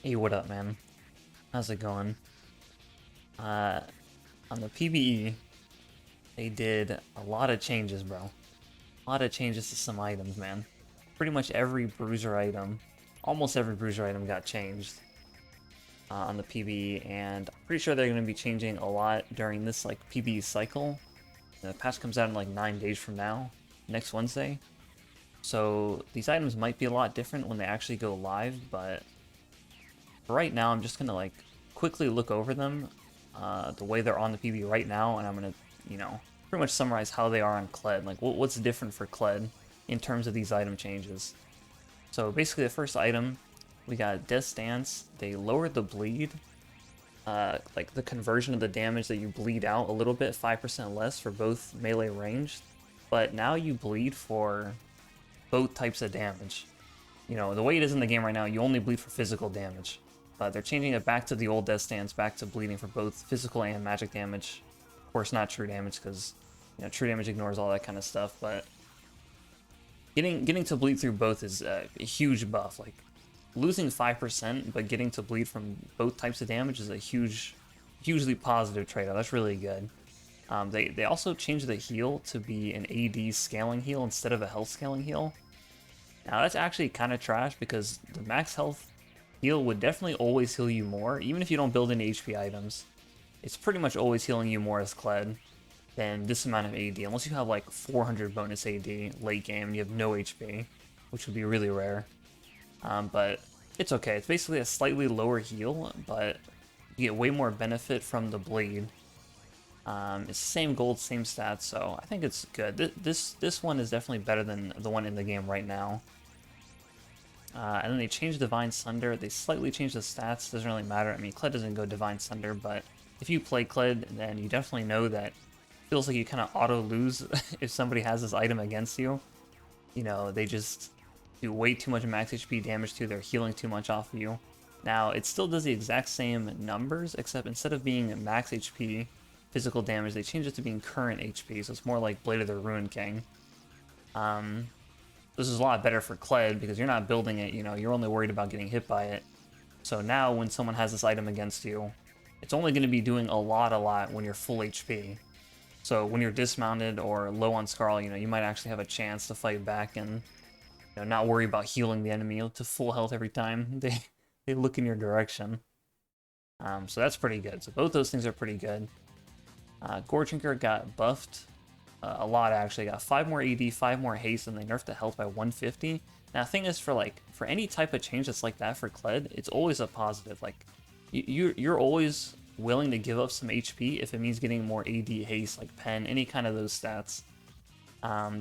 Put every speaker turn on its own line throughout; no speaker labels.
Hey, what up, man? How's it going? Uh, on the PBE, they did a lot of changes, bro. A lot of changes to some items, man. Pretty much every Bruiser item, almost every Bruiser item got changed on the PBE, and I'm pretty sure they're going to be changing a lot during this like PBE cycle. The patch comes out in like 9 days from now, next Wednesday. So these items might be a lot different when they actually go live, but for right now, I'm just gonna like quickly look over them, the way they're on the PB right now, and I'm gonna, pretty much summarize how they are on Kled. Like, what's different for Kled in terms of these item changes. So basically, the first item, we got Death Stance. They lowered the bleed, like the conversion of the damage that you bleed out a little bit, 5% less for both melee ranged. But now you bleed for both types of damage. You know, the way it is in the game right now, you only bleed for physical damage. They're changing it back to the old death stance, back to bleeding for both physical and magic damage. Of course, not true damage, because true damage ignores all that kind of stuff. But getting to bleed through both is a huge buff. Like losing 5%, but getting to bleed from both types of damage is a hugely positive trade-off. That's really good. They also changed the heal to be an AD scaling heal instead of a health scaling heal. Now that's actually kind of trash because the max health heal would definitely always heal you more, even if you don't build any HP items. It's pretty much always healing you more as Kled than this amount of AD, unless you have like 400 bonus AD late game and you have no HP, which would be really rare. But it's okay. It's basically a slightly lower heal, but you get way more benefit from the bleed. It's the same gold, same stats, so I think it's good. This one is definitely better than the one in the game right now. And then they changed Divine Sunder. They slightly changed the stats. Doesn't really matter. I mean, Kled doesn't go Divine Sunder, but if you play Kled, then you definitely know that it feels like you kind of auto-lose if somebody has this item against you. You know, they just do way too much max HP damage to you. They're healing too much off of you. Now, it still does the exact same numbers, except instead of being max HP physical damage, they changed it to being current HP, so it's more like Blade of the Ruined King. This is a lot better for Kled because you're not building it, you're only worried about getting hit by it. So now when someone has this item against you, it's only going to be doing a lot when you're full HP. So when you're dismounted or low on Scarl, you might actually have a chance to fight back and not worry about healing the enemy to full health every time they look in your direction. So that's pretty good. So both those things are pretty good. Gore Drinker got buffed a lot, actually. Got 5 more AD, 5 more haste, and they nerfed the health by 150. Now the thing is, for any type of change that's like that for Kled, it's always a positive. Like you're always willing to give up some HP if it means getting more AD, haste, like pen, any kind of those stats,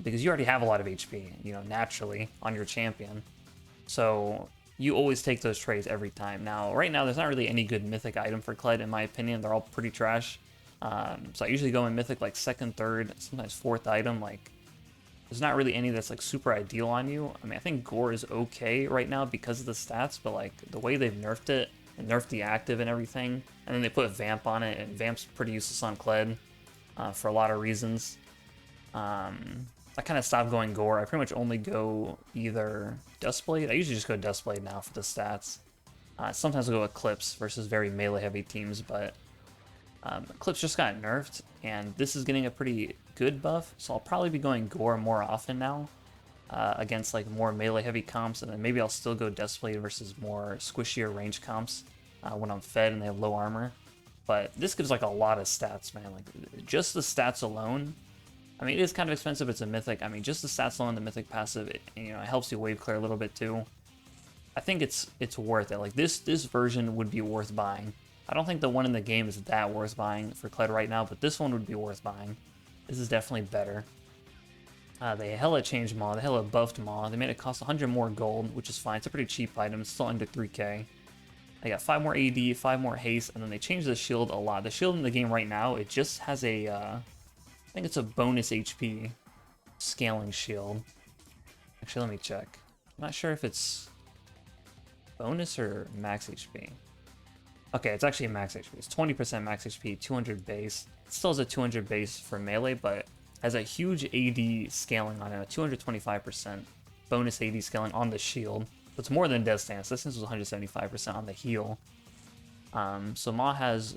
because you already have a lot of HP, naturally on your champion. So you always take those trades every time. Now right now there's not really any good mythic item for Kled in my opinion. They're all pretty trash. So I usually go in mythic like second, third, sometimes fourth item. Like there's not really any that's like super ideal on you. I mean, I think Gore is okay right now because of the stats, but like the way they've nerfed it and nerfed the active and everything, and then they put Vamp on it, and Vamp's pretty useless on Kled for a lot of reasons. I kind of stopped going Gore. I pretty much only go either Dustblade. I usually just go Dustblade now for the stats. Sometimes I'll go Eclipse versus very melee heavy teams, but Eclipse just got nerfed, and this is getting a pretty good buff, so I'll probably be going Gore more often now against like more melee heavy comps, and then maybe I'll still go Deathblade versus more squishier range comps when I'm fed and they have low armor. But this gives like a lot of stats, man. Like just the stats alone. I mean, it is kind of expensive. It's a mythic. I mean, just the stats alone, the mythic passive, it helps you wave clear a little bit too. I think it's worth it. Like this version would be worth buying. I don't think the one in the game is that worth buying for Kled right now, but this one would be worth buying. This is definitely better. They hella changed Maw, they hella buffed Maw. They made it cost 100 more gold, which is fine. It's a pretty cheap item, it's still under 3k. They got 5 more AD, 5 more haste, and then they changed the shield a lot. The shield in the game right now, it just has a, I think it's a bonus HP scaling shield. Actually, let me check. I'm not sure if it's bonus or max HP. Okay, it's actually max HP. It's 20% max HP, 200 base. It still has a 200 base for melee, but has a huge AD scaling on it, a 225% bonus AD scaling on the shield. It's more than Death Stance. Death Stance was 175% on the heal. So Ma has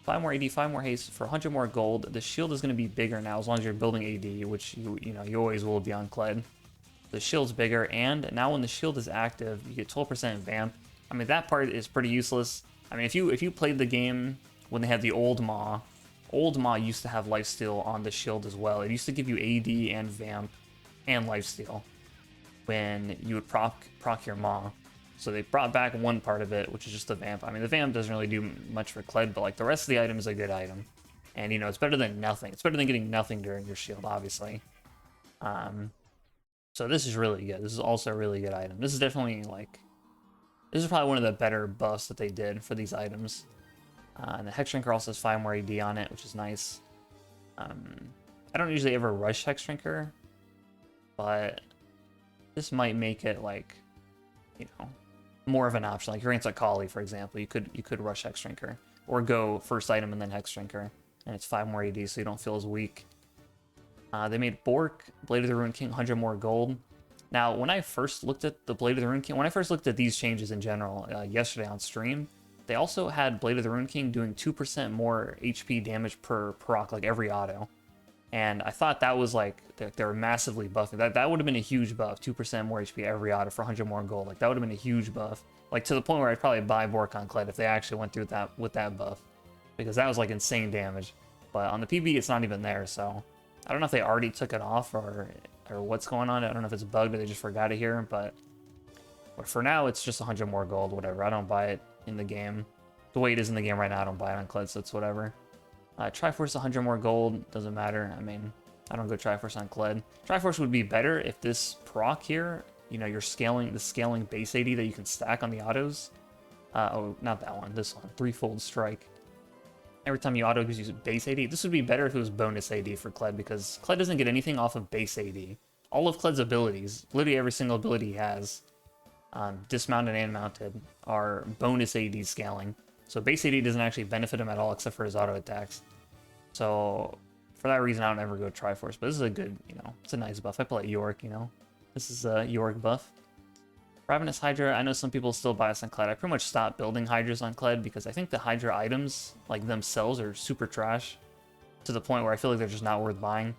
5 more AD, 5 more haste for 100 more gold. The shield is going to be bigger now as long as you're building AD, which you always will be on Kled. The shield's bigger, and now when the shield is active, you get 12% vamp. I mean, that part is pretty useless. I mean, if you played the game when they had the old Ma used to have lifesteal on the shield as well. It used to give you AD and vamp and lifesteal when you would proc your Ma. So they brought back one part of it, which is just the vamp. I mean, the vamp doesn't really do much for Kled, but like the rest of the item is a good item. And it's better than nothing. It's better than getting nothing during your shield, obviously. So this is really good. This is also a really good item. This is definitely this is probably one of the better buffs that they did for these items. And the Hex Shrinker also has 5 more AD on it, which is nice. I don't usually ever rush Hex Shrinker, but this might make it more of an option. Like you're against Kali, for example, you could rush Hex Shrinker or go first item and then Hex Shrinker, and it's 5 more AD, so you don't feel as weak. They made Bork, Blade of the Ruined King, 100 more gold. Now, when I first looked at the Blade of the Ruined King, when I first looked at these changes in general yesterday on stream, they also had Blade of the Ruined King doing 2% more HP damage per proc, like every auto. And I thought that was they were massively buffing. That would have been a huge buff, 2% more HP every auto for 100 more gold. Like that would have been a huge buff. Like to the point where I'd probably buy Bork on Kled if they actually went through with that buff. Because that was like insane damage. But on the PBE it's not even there, so I don't know if they already took it off or what's going on. I don't know if it's bugged or they just forgot it here, but for now it's just 100 more gold, whatever. I don't buy it in the game. The way it is in the game right now, I don't buy it on Kled, so it's whatever. Triforce 100 more gold, doesn't matter. I mean, I don't go Triforce on Kled. Triforce would be better if this proc here, you're scaling base AD that you can stack on the autos. Oh, not that one, this one, Threefold Strike. Every time you auto gives you base AD. This would be better if it was bonus AD for Kled, because Kled doesn't get anything off of base AD. All of Kled's abilities, literally every single ability he has, dismounted and mounted, are bonus AD scaling. So base AD doesn't actually benefit him at all except for his auto attacks. So for that reason, I don't ever go Triforce. But this is a good, it's a nice buff. I play York, This is a York buff. Ravenous Hydra, I know some people still buy this on Kled. I pretty much stopped building Hydras on Kled because I think the Hydra items, themselves, are super trash. To the point where I feel like they're just not worth buying.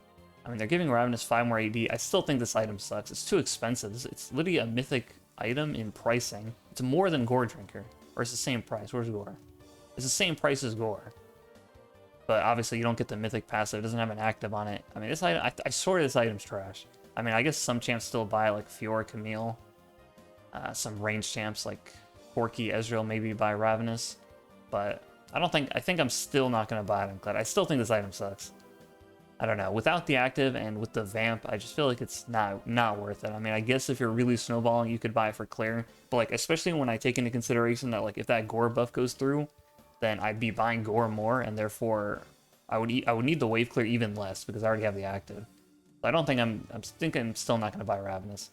I mean, they're giving Ravenous 5 more AD. I still think this item sucks. It's too expensive. It's literally a mythic item in pricing. It's more than Gore Drinker. Or it's the same price. Where's Gore? It's the same price as Gore. But obviously you don't get the mythic passive. It doesn't have an active on it. I mean, this item, I swear this item's trash. I mean, I guess some champs still buy it, like Fiora, Camille. Some range champs like Porky, Ezreal, maybe buy Ravenous. But I think I'm still not going to buy it on Kled. I still think this item sucks. I don't know. Without the active and with the vamp, I just feel like it's not worth it. I mean, I guess if you're really snowballing, you could buy it for clear. But especially when I take into consideration that if that Gore buff goes through, then I'd be buying Gore more, and therefore I would need the wave clear even less because I already have the active. So I don't think I'm still not going to buy Ravenous.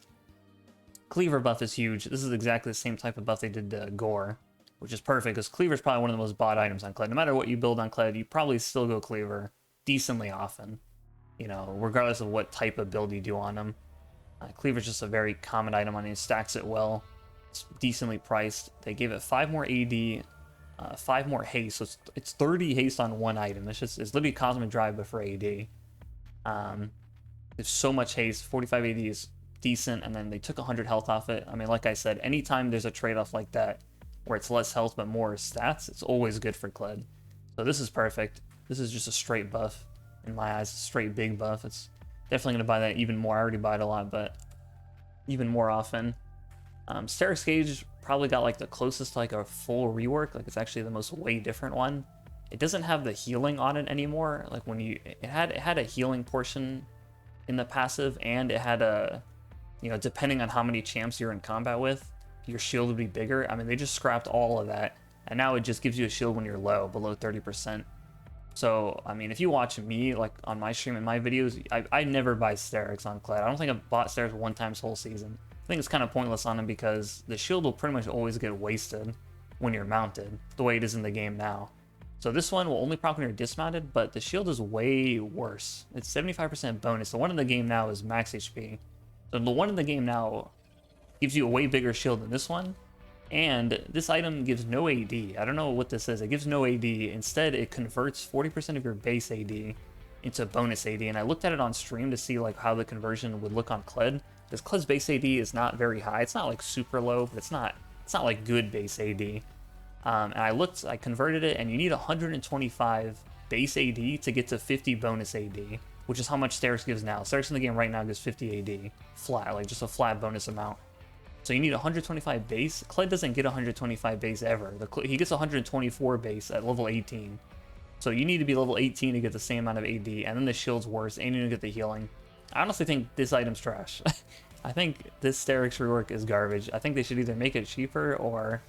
Cleaver buff is huge. This is exactly the same type of buff they did to Gore, which is perfect because Cleaver is probably one of the most bought items on Kled. No matter what you build on Kled, you probably still go Cleaver decently often, regardless of what type of build you do on them. Cleaver's just a very common item on it. Stacks it well. It's decently priced. They gave it 5 more AD, 5 more haste, so it's 30 haste on one item. It's literally Cosmic Drive but for AD. There's so much haste. 45 AD is decent, and then they took 100 health off it. I mean, like I said, anytime there's a trade-off like that where it's less health but more stats, it's always good for Kled. So this is perfect. This is just a straight buff in my eyes, a straight big buff. It's definitely going to buy that even more. I already buy it a lot, but even more often. Sterak's Gauge probably got the closest to a full rework. It's actually the most way different one. It doesn't have the healing on it anymore. When it had a healing portion in the passive, and it had a, depending on how many champs you're in combat with, your shield would be bigger. I mean, they just scrapped all of that, and now it just gives you a shield when you're low, below 30%. So, I mean, if you watch me, on my stream and my videos, I never buy Sterak's on Kled. I don't think I've bought Sterak's one time this whole season. I think it's kind of pointless on him because the shield will pretty much always get wasted when you're mounted, the way it is in the game now. So this one will only proc when you're dismounted, but the shield is way worse. It's 75% bonus. The one in the game now is max HP. So the one in the game now gives you a way bigger shield than this one. And this item gives no AD. I don't know what this is. It gives no AD. Instead, it converts 40% of your base AD into bonus AD. And I looked at it on stream to see like how the conversion would look on Kled. Because Kled's base AD is not very high. It's not like super low, but it's not like good base AD. And I converted it, and you need 125 base AD to get to 50 bonus AD, which is how much Sterix gives now. Sterix in the game right now gives 50 AD flat, like just a flat bonus amount. So you need 125 base. Kled doesn't get 125 base ever. He gets 124 base at level 18. So you need to be level 18 to get the same amount of AD, and then the shield's worse, and you don't get the healing. I honestly think this item's trash. I think this Sterix rework is garbage. I think they should either make it cheaper, or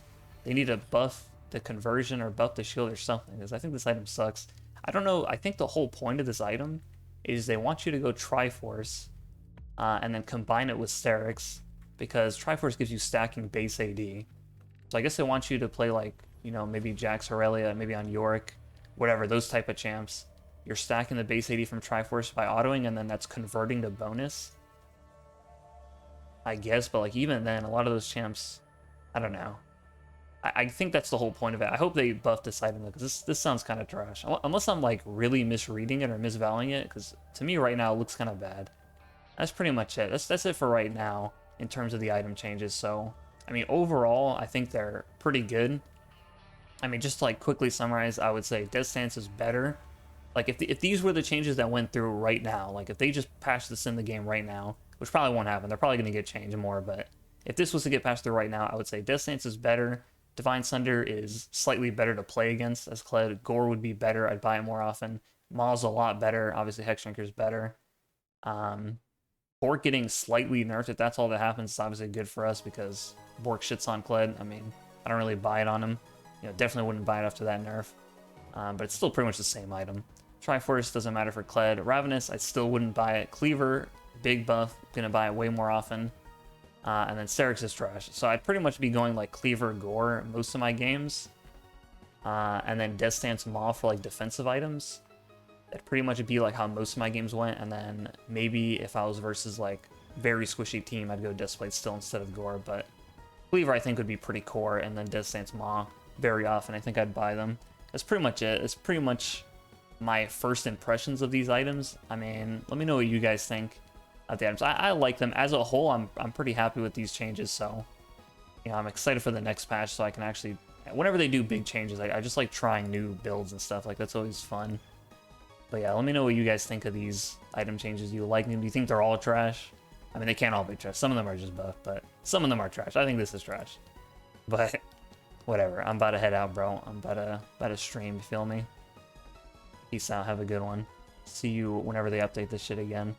they need to buff the conversion or buff the shield or something, because I think this item sucks. I don't know. I think the whole point of this item is they want you to go Triforce and then combine it with Sterix, because Triforce gives you stacking base AD. So I guess they want you to play like, you know, maybe Jax Aurelia, maybe on Yorick, whatever, those type of champs. You're stacking the base AD from Triforce by autoing, and then that's converting to bonus, I guess. But like even then, a lot of those champs, I don't know. I think that's the whole point of it. I hope they buff this item, because this sounds kind of trash. Unless I'm like really misreading it or misvaluing it, because to me right now it looks kind of bad. That's pretty much it. That's it for right now in terms of the item changes. So, I mean, overall, I think they're pretty good. I mean, just to like quickly summarize, I would say Death Stance is better. Like if these were the changes that went through right now, like if they just patched this in the game right now, which probably won't happen, they're probably going to get changed more, but if this was to get patched through right now, I would say Death Stance is better. Divine Sunder is slightly better to play against as Kled. Gore would be better. I'd buy it more often. Maw's a lot better. Obviously, Hexdrinker is better. Bork getting slightly nerfed, if that's all that happens, it's obviously good for us, because Bork shits on Kled. I mean, I don't really buy it on him. You know, definitely wouldn't buy it after that nerf. But it's still pretty much the same item. Triforce doesn't matter for Kled. Ravenous, I still wouldn't buy it. Cleaver, big buff, gonna buy it way more often. And then Sterix is trash. So I'd pretty much be going like Cleaver, Gore most of my games. And then Death Stance, Maw for like defensive items. That'd pretty much be like how most of my games went. And then maybe if I was versus like very squishy team, I'd go Deathblade still instead of Gore. But Cleaver I think would be pretty core, and then Death Stance, Maw very often. I think I'd buy them. That's pretty much it. It's pretty much my first impressions of these items. I mean, let me know what you guys think of the items. I like them as a whole. I'm pretty happy with these changes, so you know, I'm excited for the next patch, so I can actually, whenever they do big changes, I just like trying new builds and stuff. Like, that's always fun. But yeah, let me know what you guys think of these item changes. Do you like them? Do you think they're all trash? I mean, they can't all be trash. Some of them are just buff, but some of them are trash. I think this is trash. But whatever. I'm about to head out, bro. I'm about to stream, you feel me? Peace out. Have a good one. See you whenever they update this shit again.